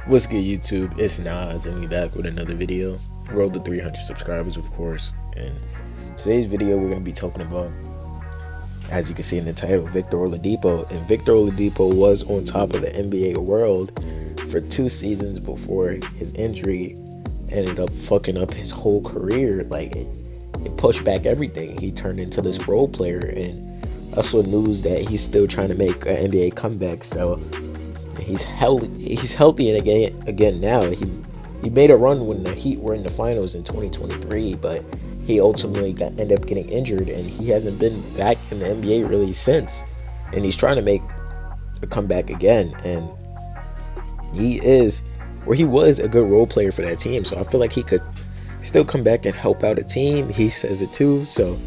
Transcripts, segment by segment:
What's good, YouTube? It's Nas, and we back with another video. Road to 300 subscribers, of course. And today's video, we're going to be talking about, as you can see in the title, Victor Oladipo. And Victor Oladipo was on top of the NBA world for 2 seasons before his injury ended up fucking up his whole career. Like, it pushed back everything. He turned into this role player, and also news that he's still trying to make an NBA comeback. So he's healthy and again now. He made a run when the Heat were in the finals in 2023, but he ultimately ended up getting injured, and he hasn't been back in the NBA really since. And he's trying to make a comeback again, and he was a good role player for that team. So I feel like he could still come back and help out a team. He says it too. So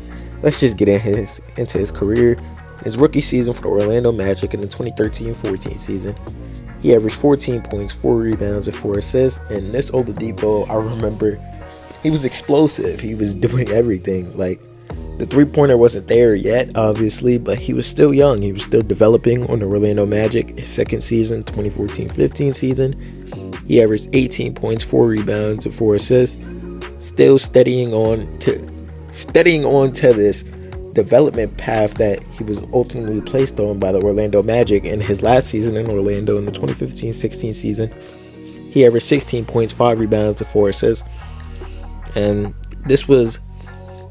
let's just get into his career. His rookie season for the Orlando Magic in the 2013-14 season, he averaged 14 points, 4 rebounds, and 4 assists. And this Oladipo, I remember, he was explosive. He was doing everything. Like, the three-pointer wasn't there yet, obviously, but he was still young. He was still developing on the Orlando Magic. His second season, 2014-15 season, he averaged 18 points, 4 rebounds, and 4 assists. Still steadying on to this development path that he was ultimately placed on by the Orlando Magic. In his last season in Orlando, in the 2015-16 season, he averaged 16 points, 5 rebounds, and 4 assists. And this was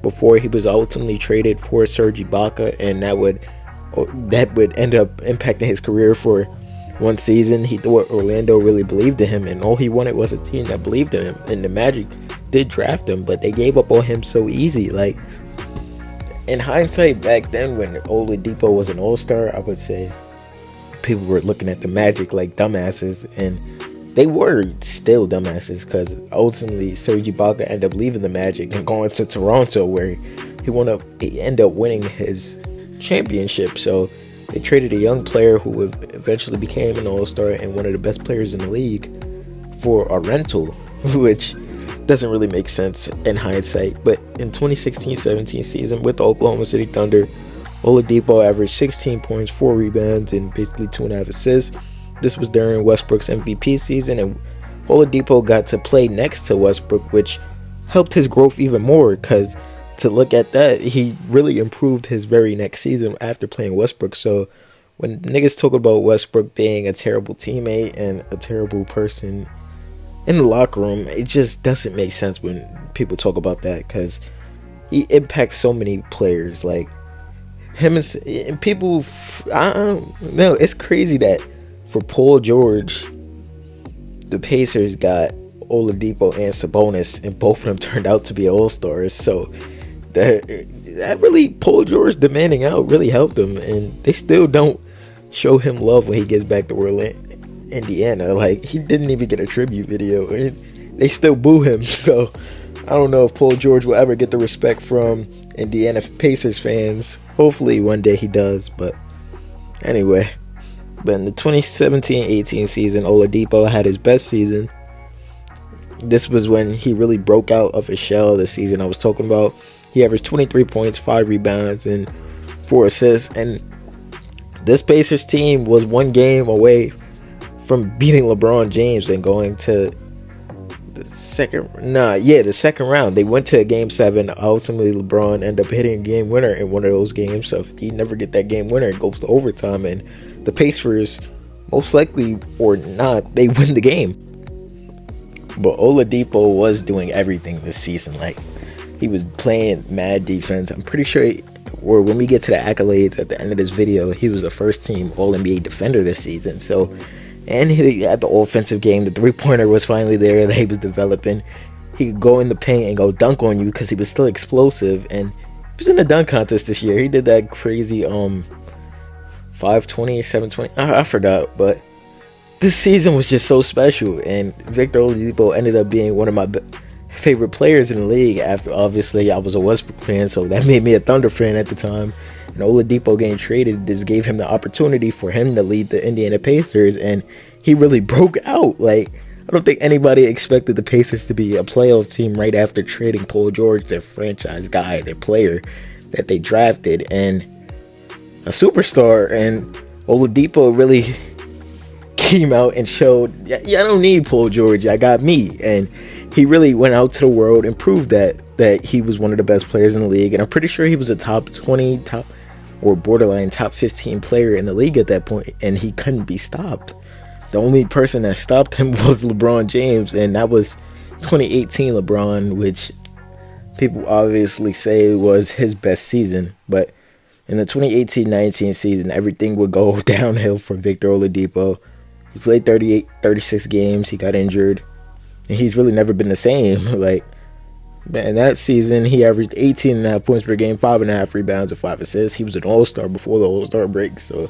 before he was ultimately traded for Serge Ibaka, and that would end up impacting his career for one season. He thought Orlando really believed in him, and all he wanted was a team that believed in him. And the Magic did draft him, but they gave up on him so easy. Like, in hindsight, back then when Oladipo was an all-star, I would say people were looking at the Magic like dumbasses, and they were still dumbasses, because ultimately Serge Ibaka ended up leaving the Magic and going to Toronto, where he ended up winning his championship. So they traded a young player who eventually became an all-star and one of the best players in the league for a rental, which doesn't really make sense in hindsight. But in 2016-17 season with the Oklahoma City Thunder, Oladipo averaged 16 points, 4 rebounds, and basically 2.5 assists. This was during Westbrook's MVP season, and Oladipo got to play next to Westbrook, which helped his growth even more, because to look at that, he really improved his very next season after playing Westbrook. So when niggas talk about Westbrook being a terrible teammate and a terrible person in the locker room, it just doesn't make sense when people talk about that, because he impacts so many players. Like him and people, I don't know. It's crazy that for Paul George, the Pacers got Oladipo and Sabonis, and both of them turned out to be all-stars. So that really, Paul George demanding out really helped him, and they still don't show him love when he gets back to Indiana. Like, he didn't even get a tribute video, and they still boo him. So I don't know if Paul George will ever get the respect from Indiana Pacers fans. Hopefully one day he does. But anyway, but in the 2017-18 season, Oladipo had his best season. This was when he really broke out of his shell, the season I was talking about. He averaged 23 points, 5 rebounds, and 4 assists. And this Pacers team was one game away from beating LeBron James and going to the second round. They went to Game 7. Ultimately, LeBron ended up hitting a game winner in one of those games. So if he never get that game winner, it goes to overtime, and the Pacers, most likely or not, they win the game. But Oladipo was doing everything this season. Like, he was playing mad defense. I'm pretty sure, or when we get to the accolades at the end of this video, he was a first-team All-NBA defender this season. So, and he had the offensive game. The three-pointer was finally there that he was developing. He could go in the paint and go dunk on you because he was still explosive. And he was in the dunk contest this year. He did that crazy 520 or 720. I forgot. But this season was just so special. And Victor Oladipo ended up being one of my favorite players in the league. After, obviously, I was a Westbrook fan, so that made me a Thunder fan at the time. And Oladipo getting traded, this gave him the opportunity for him to lead the Indiana Pacers, and he really broke out. Like, I don't think anybody expected the Pacers to be a playoff team right after trading Paul George, their franchise guy, their player that they drafted, and a superstar. And Oladipo really came out and showed, yeah, I don't need Paul George, I got me. And he really went out to the world and proved that he was one of the best players in the league. And I'm pretty sure he was a top 20, top or borderline top 15 player in the league at that point, and he couldn't be stopped. The only person that stopped him was LeBron James, and that was 2018 LeBron, which people obviously say was his best season. But in the 2018-19 season, everything would go downhill for Victor Oladipo. He played 36 games, he got injured, and he's really never been the same. Like, man, that season, he averaged 18.5 points per game, 5.5 rebounds, and 5 assists. He was an all-star before the all-star break, so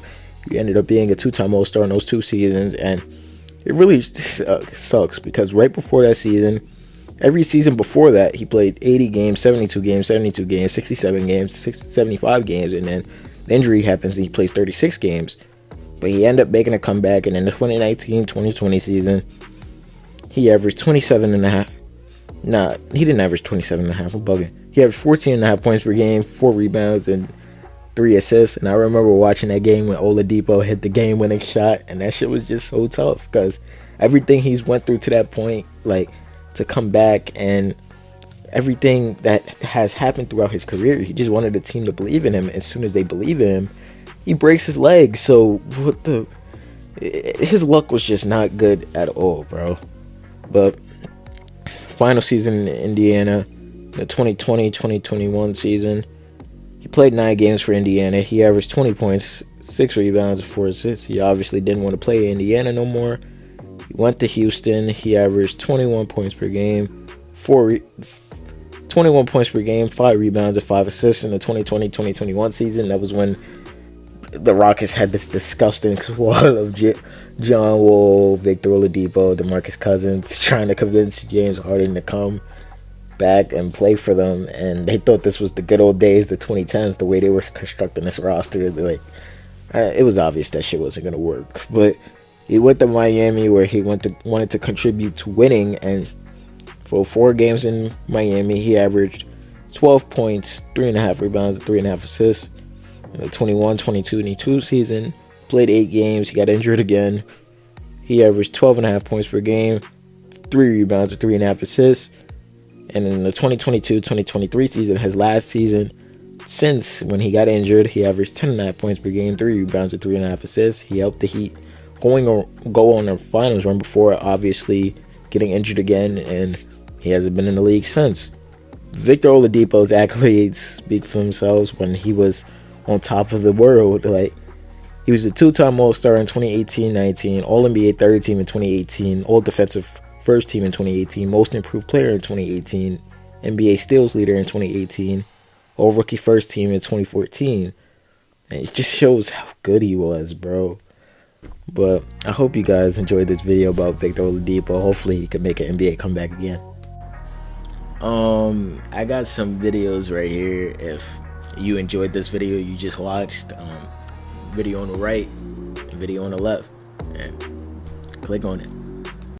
he ended up being a 2-time all-star in those 2 seasons. And it really sucks because right before that season, every season before that, he played 80 games, 72 games, 72 games, 67 games, 75 games, and then the injury happens and he plays 36 games. But he ended up making a comeback, and in the 2019-2020 season, he averaged 27.5. Nah, he didn't average 27.5. I'm bugging. He averaged 14.5 points per game, 4 rebounds, and 3 assists. And I remember watching that game when Oladipo hit the game-winning shot, and that shit was just so tough because everything he's went through to that point, like, to come back and everything that has happened throughout his career, he just wanted the team to believe in him. As soon as they believe in him, he breaks his leg. So his luck was just not good at all, bro. But final season in Indiana, the 2020-2021 season, he played 9 games for Indiana. He averaged 20 points, 6 rebounds, and 4 assists. He obviously didn't want to play Indiana no more. He went to Houston. He averaged 21 points per game, 21 points per game, 5 rebounds, and 5 assists in the 2020-2021 season. That was when the Rockets had this disgusting squad of John Wall, Victor Oladipo, DeMarcus Cousins, trying to convince James Harden to come back and play for them. And they thought this was the good old days, the 2010s, the way they were constructing this roster. Like, it was obvious that shit wasn't going to work. But he went to Miami, where he wanted to contribute to winning. And for 4 games in Miami, he averaged 12 points, 3.5 rebounds, and 3.5 assists. In the 21-22 season, played 8 games. He got injured again. He averaged 12.5 points per game, 3 rebounds, and 3.5 assists. And in the 2022-2023 season, his last season since when he got injured, he averaged 10.5 points per game, 3 rebounds, and 3.5 assists. He helped the Heat go on a finals run before obviously getting injured again, and he hasn't been in the league since. Victor Oladipo's accolades speak for themselves. When he was on top of the world, like, he was a 2-time All-Star in 2018-19, All-NBA third team in 2018, All-Defensive first team in 2018, Most Improved Player in 2018, NBA Steals Leader in 2018, All-Rookie first team in 2014. And it just shows how good he was, bro. But I hope you guys enjoyed this video about Victor Oladipo. Hopefully he can make an NBA comeback again. I got some videos right here. If you enjoyed this video you just watched, video on the right, video on the left, and click on it.